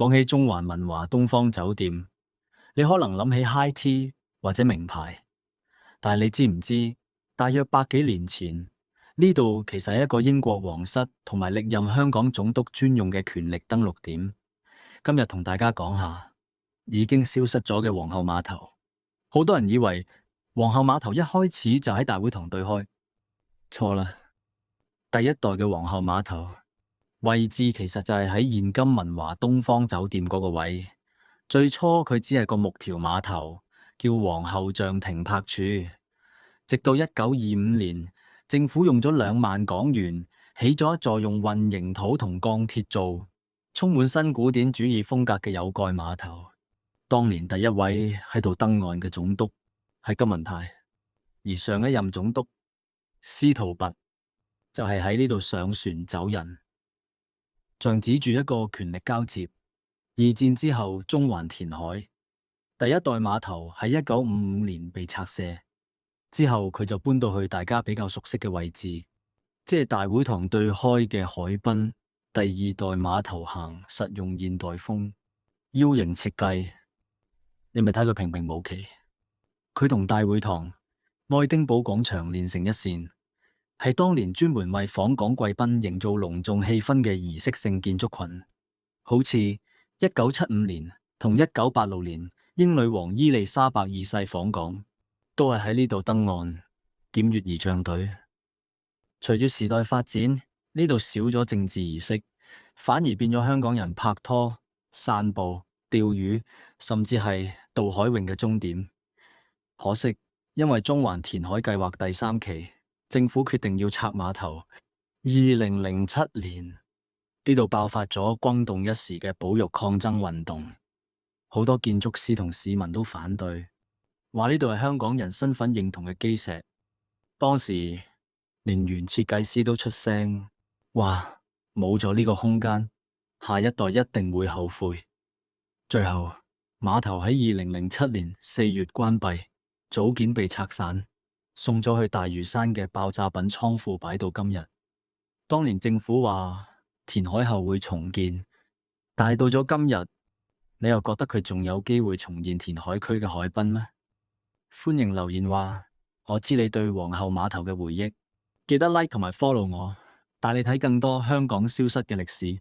講起中環文華東方酒店，你可能諗起 high tea 或者名牌，但係你知唔知，大約百幾年前，呢度其實係一個英國皇室同埋歷任香港總督專用嘅權力登陸點。今日同大家講下已經消失咗嘅皇后碼頭。好多人以為皇后碼頭一開始就喺大會堂對開，錯啦。第一代嘅皇后碼頭位置其實就係喺現今文華東方酒店嗰個位。最初佢只係個木條碼頭，叫皇后像停泊處。直到1925年，政府用咗2萬港元起咗一座用混凝土同鋼鐵做、充滿新古典主義風格嘅有蓋碼頭。當年第一位喺度登岸嘅總督係金文泰，而上一任總督司徒拔就係喺呢度上船走人，像指住一個權力交接。二戰之後，中環填海，第一代碼頭喺1955年被拆卸，之後佢就搬到去大家比較熟悉嘅位置，即係大會堂對開嘅海濱。第二代碼頭行實用現代風，U型設計，你咪睇佢平平無奇。佢同大會堂、愛丁堡廣場連成一線，係當年專門為訪港貴賓營造隆重氣氛嘅儀式性建築群，好似1975年同1986年英女王伊麗莎白二世訪港，都係喺呢度登岸檢閱儀仗隊。隨住時代發展，呢度少咗政治儀式，反而變咗香港人拍拖、散步、釣魚，甚至係渡海泳嘅終點。可惜，因為中環填海計劃第3期，政府決定要拆碼頭。2007年，呢度爆發咗轟動一時嘅保育抗爭運動，好多建築師同市民都反對，話呢度係香港人身份認同嘅基石。當時連原設計師都出聲，話冇咗呢個空間，下一代一定會後悔。最後，碼頭喺2007年4月關閉，組件被拆散，送咗去大嶼山嘅爆炸品倉庫擺到今日。當年政府話填海後會重建，但係到咗今日，你又覺得佢仲有機會重現填海區嘅海濱咩？歡迎留言話我知你對皇后碼頭嘅回憶，記得 like 同埋 follow 我，帶你睇更多香港消失嘅歷史。